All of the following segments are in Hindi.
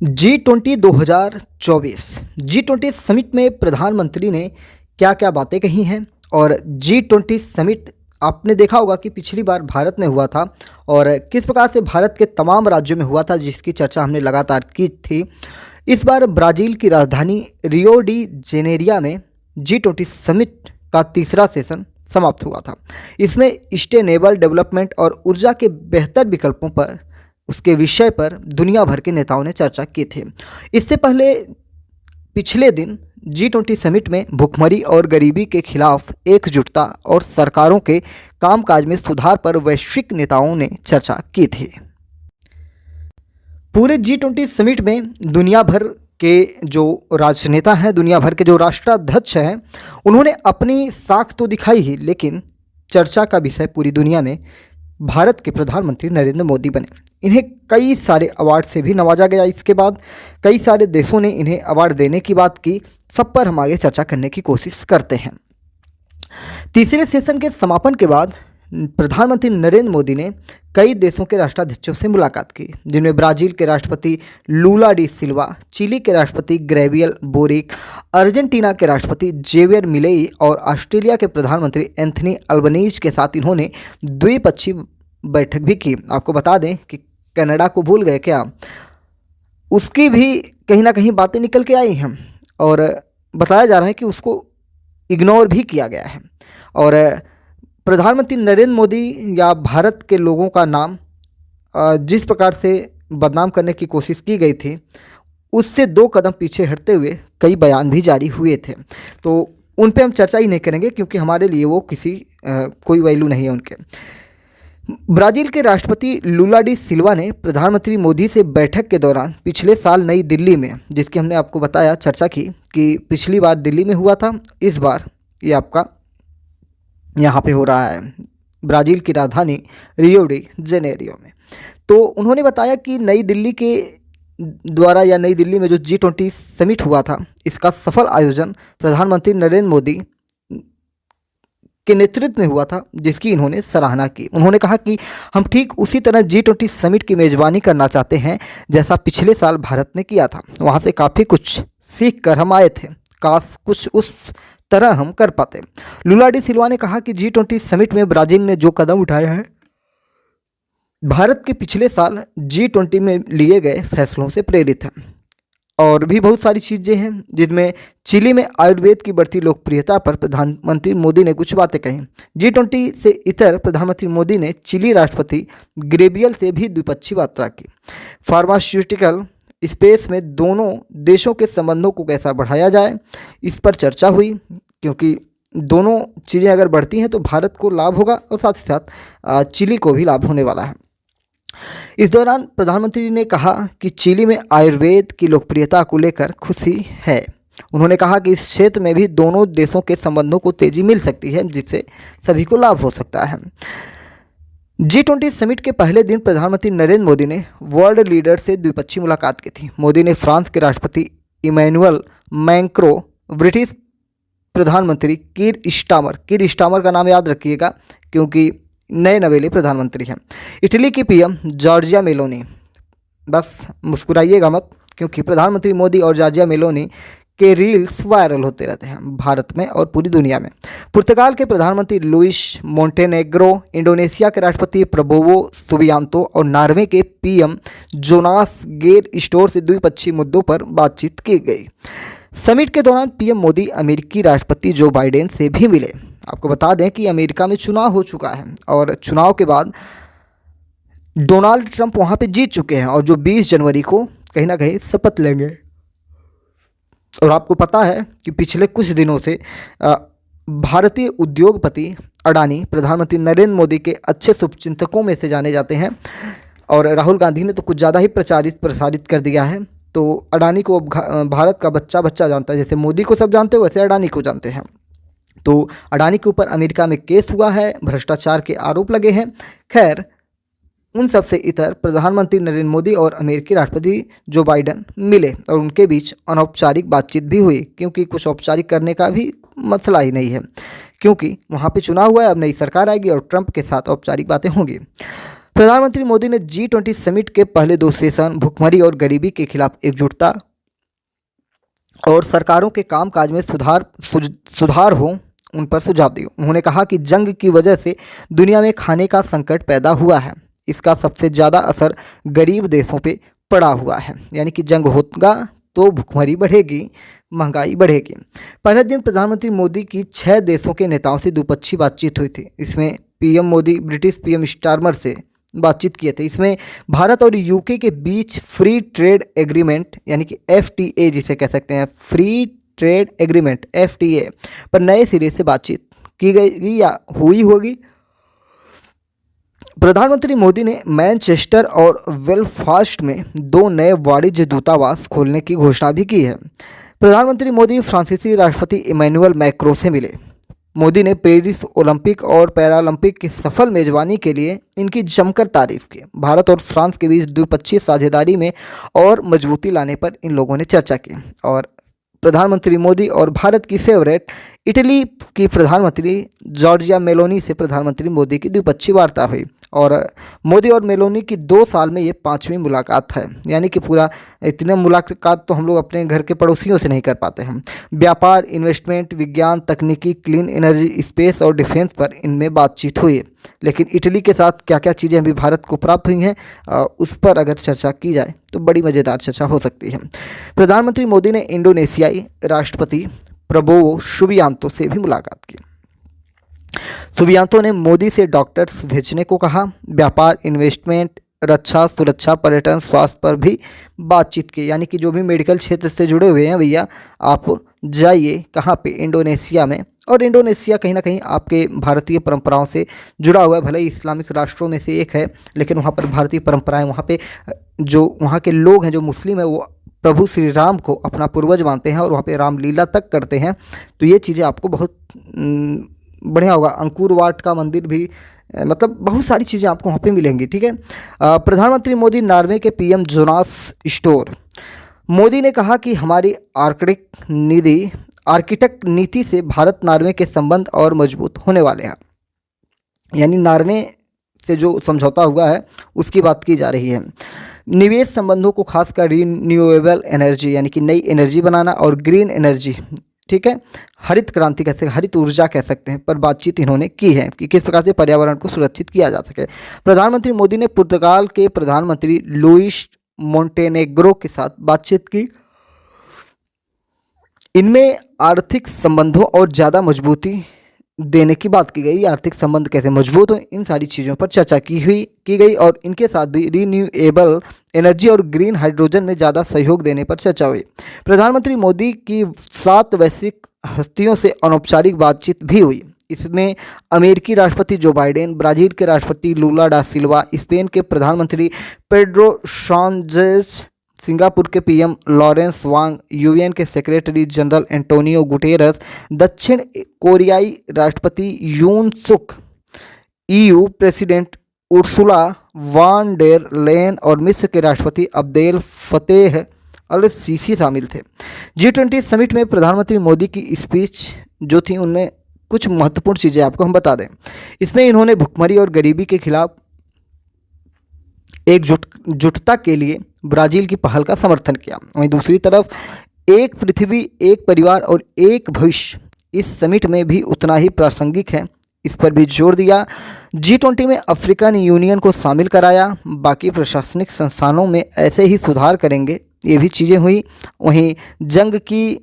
G20 2024 G20 समिट में प्रधानमंत्री ने क्या क्या बातें कही हैं। और G20 समिट आपने देखा होगा कि पिछली बार भारत में हुआ था और किस प्रकार से भारत के तमाम राज्यों में हुआ था, जिसकी चर्चा हमने लगातार की थी। इस बार ब्राज़ील की राजधानी रियो डी जेनेरिया में G20 समिट का तीसरा सेशन समाप्त हुआ था। इसमें सस्टेनेबल डेवलपमेंट और ऊर्जा के बेहतर विकल्पों पर उसके विषय पर दुनिया भर के नेताओं ने चर्चा की थी। इससे पहले पिछले दिन G20 समिट में भुखमरी और गरीबी के खिलाफ एकजुटता और सरकारों के कामकाज में सुधार पर वैश्विक नेताओं ने चर्चा की थी। पूरे G20 समिट में दुनिया भर के जो राजनेता हैं, दुनिया भर के जो राष्ट्राध्यक्ष हैं, उन्होंने अपनी साख तो दिखाई ही, लेकिन चर्चा का विषय पूरी दुनिया में भारत के प्रधानमंत्री नरेंद्र मोदी बने। इन्हें कई सारे अवार्ड से भी नवाजा गया। इसके बाद कई सारे देशों ने इन्हें अवार्ड देने की बात की। सब पर हम आगे चर्चा करने की कोशिश करते हैं। तीसरे सेशन के समापन के बाद प्रधानमंत्री नरेंद्र मोदी ने कई देशों के राष्ट्राध्यक्षों से मुलाकात की, जिनमें ब्राज़ील के राष्ट्रपति लूला डी सिल्वा, चिली के राष्ट्रपति गैब्रियल बोरिक, अर्जेंटीना के राष्ट्रपति जेवियर मिलेई और ऑस्ट्रेलिया के प्रधानमंत्री एंथनी अल्बनीज के साथ इन्होंने द्विपक्षीय बैठक भी की। आपको बता दें कि कनाडा को भूल गए क्या, उसकी भी कहीं ना कहीं बातें निकल के आई हैं और बताया जा रहा है कि उसको इग्नोर भी किया गया है। और प्रधानमंत्री नरेंद्र मोदी या भारत के लोगों का नाम जिस प्रकार से बदनाम करने की कोशिश की गई थी, उससे 2 कदम पीछे हटते हुए कई बयान भी जारी हुए थे। तो उन पे हम चर्चा ही नहीं करेंगे, क्योंकि हमारे लिए वो कोई वैल्यू नहीं है उनके। ब्राज़ील के राष्ट्रपति लूला डी सिल्वा ने प्रधानमंत्री मोदी से बैठक के दौरान पिछले साल नई दिल्ली में, जिसकी हमने आपको बताया चर्चा की कि पिछली बार दिल्ली में हुआ था, इस बार ये आपका यहाँ पे हो रहा है ब्राज़ील की राजधानी रियो डी जेनेरियो में। तो उन्होंने बताया कि नई दिल्ली के द्वारा या नई दिल्ली में जो G20 समिट हुआ था, इसका सफल आयोजन प्रधानमंत्री नरेंद्र मोदी के नेतृत्व में हुआ था, जिसकी इन्होंने सराहना की। उन्होंने कहा कि हम ठीक उसी तरह G20 समिट की मेज़बानी करना चाहते हैं जैसा पिछले साल भारत ने किया था। वहाँ से काफ़ी कुछ सीख कर हम आए थे, काश कुछ उस तरह हम कर पाते। लूला डी सिल्वा ने कहा कि G20 समिट में ब्राज़ील ने जो कदम उठाया है, भारत के पिछले साल G20 में लिए गए फैसलों से प्रेरित है। और भी बहुत सारी चीज़ें हैं, जिनमें चिली में आयुर्वेद की बढ़ती लोकप्रियता पर प्रधानमंत्री मोदी ने कुछ बातें कही। G20 से इतर प्रधानमंत्री मोदी ने चिली राष्ट्रपति गैब्रियल से भी द्विपक्षीय वार्ता की। फार्मास्यूटिकल स्पेस में दोनों देशों के संबंधों को कैसा बढ़ाया जाए, इस पर चर्चा हुई, क्योंकि दोनों चीज़ें अगर बढ़ती हैं तो भारत को लाभ होगा और साथ ही साथ चिली को भी लाभ होने वाला है। इस दौरान प्रधानमंत्री ने कहा कि चिली में आयुर्वेद की लोकप्रियता को लेकर खुशी है। उन्होंने कहा कि इस क्षेत्र में भी दोनों देशों के संबंधों को तेजी मिल सकती है, जिससे सभी को लाभ हो सकता है। G20 समिट के पहले दिन प्रधानमंत्री नरेंद्र मोदी ने वर्ल्ड लीडर से द्विपक्षीय मुलाकात की थी। मोदी ने फ्रांस के राष्ट्रपति इमैनुअल मैक्रों, ब्रिटिश प्रधानमंत्री कीर स्टामर का नाम याद रखिएगा, क्योंकि नए नवेले प्रधानमंत्री हैं, इटली की पीएम जॉर्जिया मेलोनी, बस मुस्कुराइएगा मत, क्योंकि प्रधानमंत्री मोदी और जॉर्जिया मेलोनी के रील्स वायरल होते रहते हैं भारत में और पूरी दुनिया में। पुर्तगाल के प्रधानमंत्री लुइस मोंटेनेग्रो, इंडोनेशिया के राष्ट्रपति प्रबोवो सुबियांतो और नॉर्वे के पीएम जोनास गेर स्टोर से द्विपक्षीय मुद्दों पर बातचीत की गई। समिट के दौरान पीएम मोदी अमेरिकी राष्ट्रपति जो बाइडेन से भी मिले। आपको बता दें कि अमेरिका में चुनाव हो चुका है और चुनाव के बाद डोनाल्ड ट्रंप वहाँ पे जीत चुके हैं और जो 20 जनवरी को कहीं ना कहीं शपथ लेंगे। और आपको पता है कि पिछले कुछ दिनों से भारतीय उद्योगपति अडानी प्रधानमंत्री नरेंद्र मोदी के अच्छे शुभचिंतकों में से जाने जाते हैं, और राहुल गांधी ने तो कुछ ज़्यादा ही प्रसारित कर दिया है। तो अडानी को भारत का बच्चा जानता है, जैसे मोदी को सब जानते हैं वैसे अडानी को जानते हैं। तो अडानी के ऊपर अमेरिका में केस हुआ है, भ्रष्टाचार के आरोप लगे हैं। खैर, उन सब से इतर प्रधानमंत्री नरेंद्र मोदी और अमेरिकी राष्ट्रपति जो बाइडेन मिले और उनके बीच अनौपचारिक बातचीत भी हुई, क्योंकि कुछ औपचारिक करने का भी मसला ही नहीं है, क्योंकि वहाँ पे चुनाव हुआ है, अब नई सरकार आएगी और ट्रंप के साथ औपचारिक बातें होंगी। प्रधानमंत्री मोदी ने G20 समिट के पहले 2 सेशन भुखमरी और गरीबी के खिलाफ एकजुटता और सरकारों के कामकाज में सुधार हो उन पर सुझाव दिए। उन्होंने कहा कि जंग की वजह से दुनिया में खाने का संकट पैदा हुआ है। इसका सबसे ज़्यादा असर गरीब देशों पे पड़ा हुआ है। यानी कि जंग होगा तो भुखमरी बढ़ेगी, महंगाई बढ़ेगी। पहले दिन प्रधानमंत्री मोदी की 6 देशों के नेताओं से द्विपक्षीय बातचीत हुई थी। इसमें PM Modi British PM Starmer से बातचीत किए थे। इसमें भारत और यूके के बीच फ्री ट्रेड एग्रीमेंट यानी कि FTA जिसे कह सकते हैं, फ्री ट्रेड एग्रीमेंट FTA पर नए सिरे से बातचीत की गई या हुई होगी। प्रधानमंत्री मोदी ने मैनचेस्टर और बेलफास्ट में 2 नए वाणिज्य दूतावास खोलने की घोषणा भी की है। प्रधानमंत्री मोदी फ्रांसीसी राष्ट्रपति इमैनुअल मैक्रों से मिले। मोदी ने पेरिस ओलंपिक और पैरालंपिक की सफल मेजबानी के लिए इनकी जमकर तारीफ की। भारत और फ्रांस के बीच द्विपक्षीय साझेदारी में और मजबूती लाने पर इन लोगों ने चर्चा की। और प्रधानमंत्री मोदी और भारत की फेवरेट इटली की प्रधानमंत्री जॉर्जिया मेलोनी से प्रधानमंत्री मोदी की द्विपक्षीय वार्ता हुई। और मोदी और मेलोनी की 2 साल में ये 5वीं मुलाकात है। यानी कि पूरा इतने मुलाकात तो हम लोग अपने घर के पड़ोसियों से नहीं कर पाते हैं। व्यापार, इन्वेस्टमेंट, विज्ञान, तकनीकी, क्लीन एनर्जी, स्पेस और डिफेंस पर इनमें बातचीत हुई। लेकिन इटली के साथ क्या क्या चीज़ें अभी भारत को प्राप्त हुई हैं उस पर अगर चर्चा की जाए तो बड़ी मज़ेदार चर्चा हो सकती है। प्रधानमंत्री मोदी ने इंडोनेशियाई राष्ट्रपति प्रबोवो सुबियांतो से भी मुलाकात की। सुबियांतो ने मोदी से डॉक्टर्स भेजने को कहा। व्यापार, इन्वेस्टमेंट, रक्षा, सुरक्षा, पर्यटन, स्वास्थ्य पर भी बातचीत की। यानी कि जो भी मेडिकल क्षेत्र से जुड़े हुए हैं भैया, आप जाइए कहाँ पे, इंडोनेशिया में। और इंडोनेशिया कहीं ना कहीं आपके भारतीय परंपराओं से जुड़ा हुआ है। भले ही इस्लामिक राष्ट्रों में से एक है, लेकिन वहाँ पर भारतीय परंपराएं, वहाँ पे जो वहाँ के लोग हैं जो मुस्लिम है वो प्रभु श्री राम को अपना पूर्वज मानते हैं और वहाँ पे रामलीला तक करते हैं। तो ये चीज़ें आपको बहुत बढ़िया होगा। अंकुर वाट का मंदिर भी, मतलब बहुत सारी चीज़ें आपको वहाँ पे मिलेंगी। ठीक है। प्रधानमंत्री मोदी नॉर्वे के पीएम जोनास स्टोर। मोदी ने कहा कि हमारी आर्किटेक्ट नीति से भारत नॉर्वे के संबंध और मजबूत होने वाले हैं। यानी नॉर्वे से जो समझौता हुआ है उसकी बात की जा रही है। निवेश संबंधों को खासकर रिन्यूएबल एनर्जी यानी कि नई एनर्जी बनाना और ग्रीन एनर्जी, ठीक है, हरित क्रांति कह सकते हैं, हरित ऊर्जा कह सकते हैं, पर बातचीत इन्होंने की है कि किस प्रकार से पर्यावरण को सुरक्षित किया जा सके। प्रधानमंत्री मोदी ने पुर्तगाल के प्रधानमंत्री लुइस मोंटेनेग्रो के साथ बातचीत की। इनमें आर्थिक संबंधों और ज़्यादा मजबूती देने की बात की गई। आर्थिक संबंध कैसे मजबूत हो, इन सारी चीज़ों पर चर्चा की गई। और इनके साथ भी रिन्यूएबल एनर्जी और ग्रीन हाइड्रोजन में ज़्यादा सहयोग देने पर चर्चा हुई। प्रधानमंत्री मोदी की 7 वैश्विक हस्तियों से अनौपचारिक बातचीत भी हुई। इसमें अमेरिकी राष्ट्रपति जो बाइडेन, ब्राज़ील के राष्ट्रपति लूला डा सिल्वा, स्पेन के प्रधानमंत्री पेड्रो साnchez, सिंगापुर के पीएम लॉरेंस वांग, यूएन के सेक्रेटरी जनरल एंटोनियो गुटेरस, दक्षिण कोरियाई राष्ट्रपति यून सुक, EU president Ursula van der लेन और मिस्र के राष्ट्रपति अब्देल फतेह अल सीसी शामिल थे। G20 समिट में प्रधानमंत्री मोदी की स्पीच जो थी उनमें कुछ महत्वपूर्ण चीज़ें आपको हम बता दें। इसमें इन्होंने भुखमरी और गरीबी के खिलाफ एकजुटता के लिए ब्राज़ील की पहल का समर्थन किया। वहीं दूसरी तरफ एक पृथ्वी, एक परिवार और एक भविष्य इस समिट में भी उतना ही प्रासंगिक है, इस पर भी जोर दिया। G20 में अफ्रीकन यूनियन को शामिल कराया। बाकी प्रशासनिक संस्थानों में ऐसे ही सुधार करेंगे, ये भी चीज़ें हुई। वहीं जंग की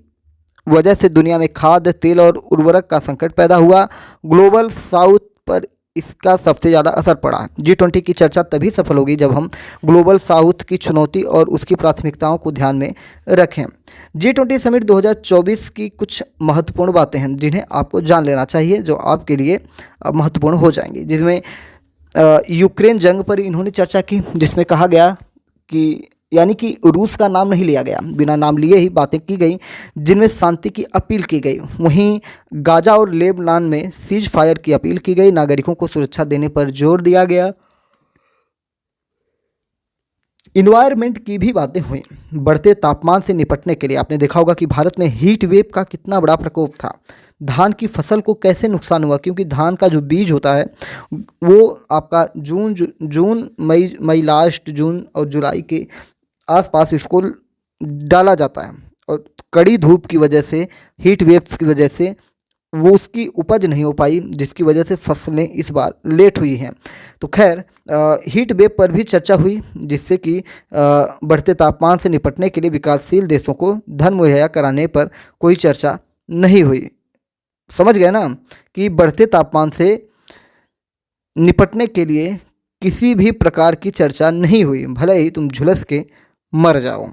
वजह से दुनिया में खाद्य, तेल और उर्वरक का संकट पैदा हुआ। ग्लोबल साउथ पर इसका सबसे ज़्यादा असर पड़ा। G20 की चर्चा तभी सफल होगी जब हम ग्लोबल साउथ की चुनौती और उसकी प्राथमिकताओं को ध्यान में रखें। G20 समिट 2024 की कुछ महत्वपूर्ण बातें हैं जिन्हें आपको जान लेना चाहिए, जो आपके लिए महत्वपूर्ण हो जाएंगी। जिसमें यूक्रेन जंग पर इन्होंने चर्चा की, जिसमें कहा गया कि यानी कि रूस का नाम नहीं लिया गया, बिना नाम लिए ही बातें की गई, जिनमें शांति की अपील की गई। वहीं गाजा और लेबनान में सीज फायर की अपील की गई। नागरिकों को सुरक्षा देने पर जोर दिया गया। इन्वायरमेंट की भी बातें हुई। बढ़ते तापमान से निपटने के लिए आपने देखा होगा कि भारत में हीट वेव का कितना बड़ा प्रकोप था। धान की फसल को कैसे नुकसान हुआ, क्योंकि धान का जो बीज होता है वो आपका जून मई लास्ट जून और जुलाई के आसपास इसको डाला जाता है, और कड़ी धूप की वजह से, हीट वेव्स की वजह से वो उसकी उपज नहीं हो पाई, जिसकी वजह से फसलें इस बार लेट हुई हैं। तो खैर हीट वेव पर भी चर्चा हुई, जिससे कि बढ़ते तापमान से निपटने के लिए विकासशील देशों को धन मुहैया कराने पर कोई चर्चा नहीं हुई। समझ गए ना कि बढ़ते तापमान से निपटने के लिए किसी भी प्रकार की चर्चा नहीं हुई, भले ही तुम झुलस के मर जाओ।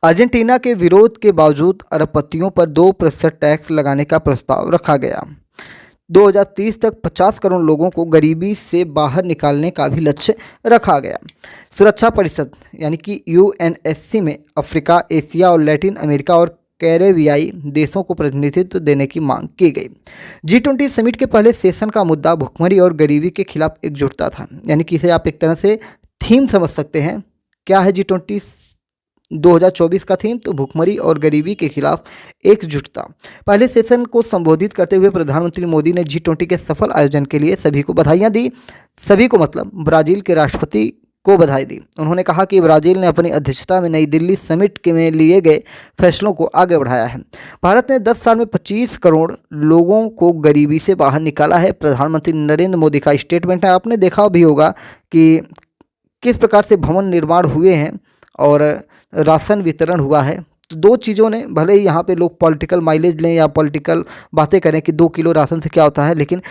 अर्जेंटीना के विरोध के बावजूद अरबपतियों पर 2% टैक्स लगाने का प्रस्ताव रखा गया। 2030 तक 50 करोड़ लोगों को गरीबी से बाहर निकालने का भी लक्ष्य रखा गया। सुरक्षा परिषद यानी कि यूएनएससी में अफ्रीका, एशिया और लैटिन अमेरिका और कैरेबियाई देशों को प्रतिनिधित्व देने की मांग की गई। G20 समिट के पहले सेशन का मुद्दा भुखमरी और गरीबी के खिलाफ एकजुटता था, यानी कि इसे आप एक तरह से थीम समझ सकते हैं। क्या है G20 2024 का थीम? तो भुखमरी और गरीबी के खिलाफ एकजुटता। पहले सेशन को संबोधित करते हुए प्रधानमंत्री मोदी ने G20 के सफल आयोजन के लिए सभी को बधाइयां दी। सभी को मतलब ब्राज़ील के राष्ट्रपति को बधाई दी। उन्होंने कहा कि ब्राज़ील ने अपनी अध्यक्षता में नई दिल्ली समिट के में लिए गए फैसलों को आगे बढ़ाया है। भारत ने 10 साल में 25 करोड़ लोगों को गरीबी से बाहर निकाला है। प्रधानमंत्री नरेंद्र मोदी का स्टेटमेंट है, आपने देखा भी होगा कि किस प्रकार से भवन निर्माण हुए हैं और राशन वितरण हुआ है। तो दो चीज़ों ने, भले ही यहाँ पे लोग पॉलिटिकल माइलेज लें या पॉलिटिकल बातें करें कि 2 किलो राशन से क्या होता है, लेकिन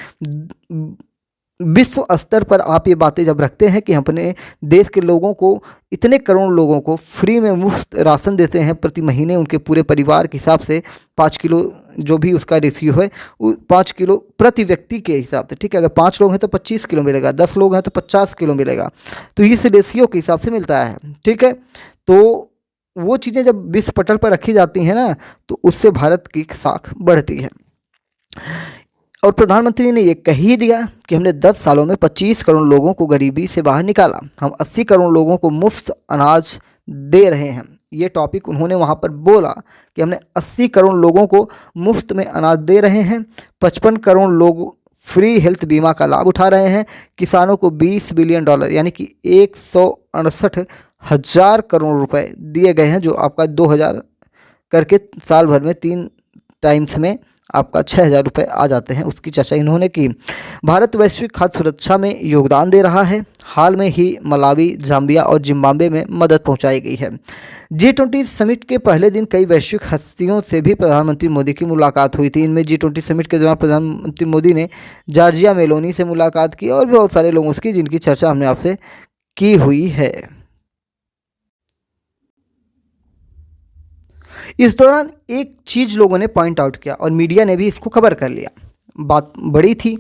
विश्व स्तर पर आप ये बातें जब रखते हैं कि अपने देश के लोगों को, इतने करोड़ लोगों को फ्री में मुफ्त राशन देते हैं प्रति महीने, उनके पूरे परिवार के हिसाब से 5 किलो जो भी उसका रेशियो है, 5 किलो प्रति व्यक्ति के हिसाब से, ठीक है। अगर 5 लोग हैं तो 25 किलो मिलेगा, 10 लोग हैं तो 50 किलो मिलेगा, तो इस रेशियो के हिसाब से मिलता है, ठीक है। तो वो चीज़ें जब विश्व पटल पर रखी जाती हैं ना, तो उससे भारत की साख बढ़ती है। और प्रधानमंत्री ने ये कह ही दिया कि हमने 10 सालों में 25 करोड़ लोगों को गरीबी से बाहर निकाला, हम 80 करोड़ लोगों को मुफ्त अनाज दे रहे हैं। ये टॉपिक उन्होंने वहाँ पर बोला कि हमने 80 करोड़ लोगों को मुफ्त में अनाज दे रहे हैं, 55 करोड़ लोग फ्री हेल्थ बीमा का लाभ उठा रहे हैं, किसानों को $20 बिलियन यानी कि 168,000 करोड़ रुपए दिए गए हैं, जो आपका 2000 करके साल भर में 3 टाइम्स में आपका 6,000 रुपये आ जाते हैं, उसकी चर्चा इन्होंने की। भारत वैश्विक खाद्य सुरक्षा में योगदान दे रहा है। हाल में ही मलावी, जाम्बिया और जिम्बाब्वे में मदद पहुंचाई गई है। G20 समिट के पहले दिन कई वैश्विक हस्तियों से भी प्रधानमंत्री मोदी की मुलाकात हुई थी। इनमें G20 समिट के दौरान प्रधानमंत्री मोदी ने जॉर्जिया मेलोनी से मुलाकात की और भी बहुत सारे लोगों से की, जिनकी चर्चा हमने आपसे की हुई है। इस दौरान एक चीज़ लोगों ने पॉइंट आउट किया और मीडिया ने भी इसको कवर कर लिया। बात बड़ी थी,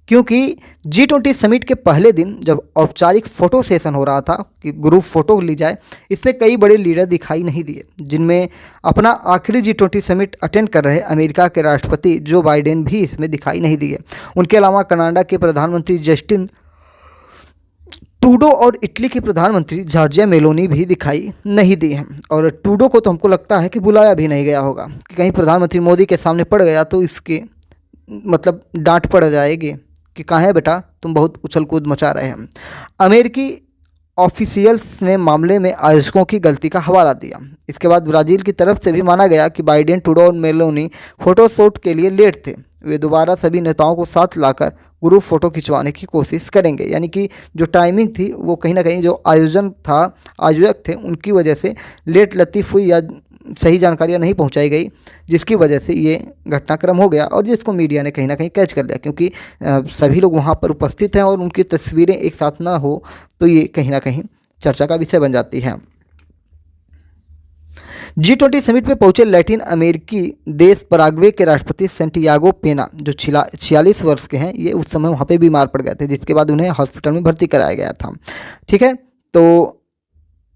क्योंकि G20 समिट के पहले दिन जब औपचारिक फ़ोटो सेशन हो रहा था कि ग्रुप फ़ोटो ली जाए, इसमें कई बड़े लीडर दिखाई नहीं दिए, जिनमें अपना आखिरी G20 समिट अटेंड कर रहे अमेरिका के राष्ट्रपति जो बाइडेन भी इसमें दिखाई नहीं दिए। उनके अलावा कनाडा के प्रधानमंत्री जस्टिन ट्रूडो और इटली की प्रधानमंत्री जॉर्जिया मेलोनी भी दिखाई नहीं दी हैं। और ट्रूडो को तो हमको लगता है कि बुलाया भी नहीं गया होगा, कि कहीं प्रधानमंत्री मोदी के सामने पड़ गया तो इसके मतलब डांट पड़ जाएगी कि कहाँ है बेटा, तुम बहुत उछल कूद मचा रहे हैं। अमेरिकी ऑफिशियल्स ने मामले में आयोजकों की गलती का हवाला दिया। इसके बाद ब्राज़ील की तरफ से भी माना गया कि बाइडेन, ट्रूडो और मेलोनी फोटोशूट के लिए लेट थे। वे दोबारा सभी नेताओं को साथ लाकर ग्रुप फ़ोटो खिंचवाने की कोशिश करेंगे, यानी कि जो टाइमिंग थी वो कहीं ना कहीं जो आयोजक थे उनकी वजह से लेट लतीफ़ हुई या सही जानकारियाँ नहीं पहुंचाई गई, जिसकी वजह से ये घटनाक्रम हो गया और जिसको मीडिया ने कहीं ना कहीं कैच कर लिया, क्योंकि सभी लोग वहाँ पर उपस्थित हैं और उनकी तस्वीरें एक साथ ना हो तो ये कहीं ना कहीं चर्चा का विषय बन जाती है। G20 समिट में पहुंचे लैटिन अमेरिकी देश पराग्वे के राष्ट्रपति सैंटियागो पेना, जो 46 वर्ष के हैं, ये उस समय वहाँ पे बीमार पड़ गए थे, जिसके बाद उन्हें हॉस्पिटल में भर्ती कराया गया था। ठीक है, तो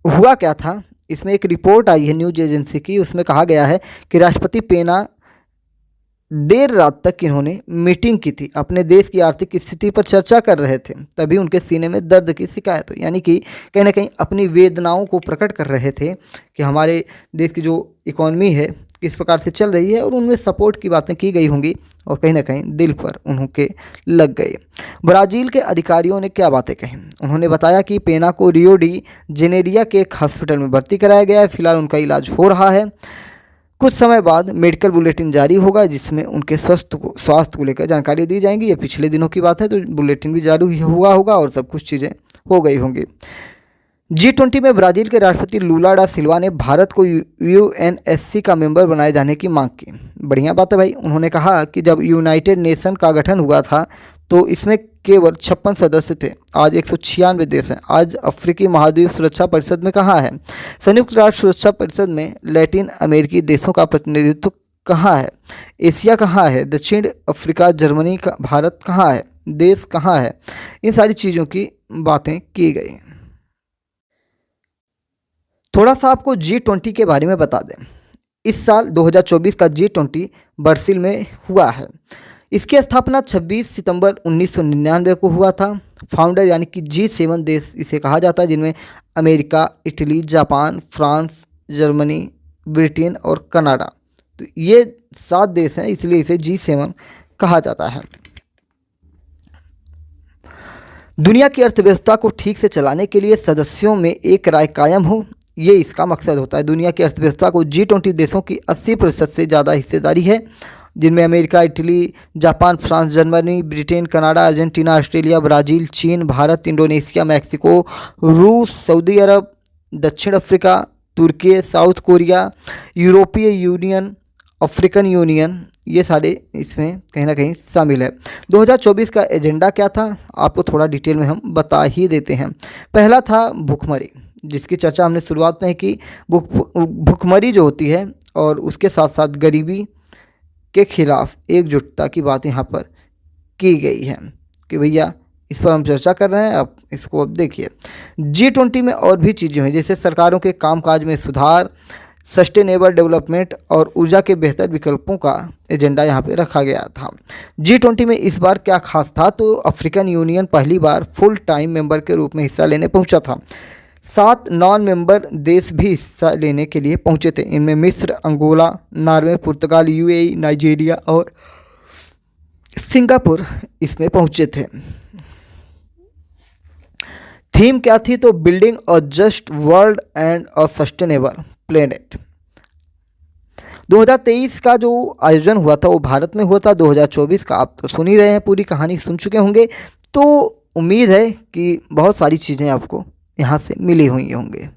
हुआ क्या था, इसमें एक रिपोर्ट आई है न्यूज एजेंसी की, उसमें कहा गया है कि राष्ट्रपति पेना देर रात तक इन्होंने मीटिंग की थी, अपने देश की आर्थिक स्थिति पर चर्चा कर रहे थे, तभी उनके सीने में दर्द की शिकायत हुई, यानी कि कहीं ना कहीं अपनी वेदनाओं को प्रकट कर रहे थे कि हमारे देश की जो इकॉनमी है किस प्रकार से चल रही है और उनमें सपोर्ट की बातें की गई होंगी और कहीं ना कहीं दिल पर उन्होंने लग गई। ब्राज़ील के अधिकारियों ने क्या बातें कही? उन्होंने बताया कि पेना को रियो डी जेनेरिया के एक हॉस्पिटल में भर्ती कराया गया है, फिलहाल उनका इलाज हो रहा है। कुछ समय बाद मेडिकल बुलेटिन जारी होगा जिसमें उनके स्वास्थ्य को लेकर जानकारी दी जाएंगी। ये पिछले दिनों की बात है, तो बुलेटिन भी जारी हुआ होगा और सब कुछ चीज़ें हो गई होंगी। G20 में ब्राज़ील के राष्ट्रपति लूला डा सिल्वा ने भारत को यूएनएससी का मेंबर बनाए जाने की मांग की। बढ़िया बात है भाई। उन्होंने कहा कि जब यूनाइटेड नेशन का गठन हुआ था तो इसमें केवल 56 सदस्य थे, आज 196 देश हैं। आज अफ्रीकी महाद्वीप सुरक्षा परिषद में कहाँ है? संयुक्त राष्ट्र सुरक्षा परिषद में लैटिन अमेरिकी देशों का प्रतिनिधित्व कहाँ है? एशिया कहाँ है? दक्षिण अफ्रीका, जर्मनी का, भारत कहाँ है? देश कहाँ है? इन सारी चीज़ों की बातें की गई। थोड़ा सा आपको G20 के बारे में बता दें। इस साल 2024 का G20 ब्राज़ील में हुआ है। इसकी स्थापना 26 सितंबर 1999 को हुआ था। फाउंडर यानी कि G7 देश इसे कहा जाता है, जिनमें America, Italy, Japan, France, Germany, Britain और कनाडा, तो ये 7 देश हैं, इसलिए इसे G7 कहा जाता है। दुनिया की अर्थव्यवस्था को ठीक से चलाने के लिए सदस्यों में एक राय कायम हो, ये इसका मकसद होता है। दुनिया की अर्थव्यवस्था को G20 देशों की 80% से ज़्यादा हिस्सेदारी है, जिनमें America, Italy, Japan, France, Germany, Britain, Canada, Argentina, Australia, Brazil, चीन, भारत, इंडोनेशिया, मैक्सिको, रूस, सऊदी अरब, दक्षिण अफ्रीका, तुर्की, साउथ कोरिया, यूरोपीय यूनियन, अफ्रीकन यूनियन, ये सारे इसमें कहीं ना कहीं शामिल है। 2024 का एजेंडा क्या था आपको थोड़ा डिटेल में हम बता ही देते हैं। पहला था भुखमरी, जिसकी चर्चा हमने शुरुआत में की। भुखमरी जो होती है और उसके साथ साथ गरीबी के खिलाफ एकजुटता की बात यहाँ पर की गई है कि भैया इस पर हम चर्चा कर रहे हैं। अब इसको अब देखिए, G20 में और भी चीज़ें हैं, जैसे सरकारों के कामकाज में सुधार, सस्टेनेबल डेवलपमेंट और ऊर्जा के बेहतर विकल्पों का एजेंडा यहाँ पे रखा गया था। G20 में इस बार क्या खास था, तो अफ्रीकन यूनियन पहली बार फुल टाइम मेंबर के रूप में हिस्सा लेने पहुंचा था। 7 नॉन मेंबर देश भी हिस्सा लेने के लिए पहुंचे थे। इनमें मिस्र, अंगोला, नॉर्वे, पुर्तगाल, यूएई, नाइजीरिया और सिंगापुर इसमें पहुंचे थे। थीम क्या थी, तो building a just world and a sustainable planet. 2023 का जो आयोजन हुआ था वो भारत में हुआ था। 2024 का आप तो सुन ही रहे हैं, पूरी कहानी सुन चुके होंगे, तो उम्मीद है कि बहुत सारी चीज़ें आपको यहाँ से मिली हुई होंगे।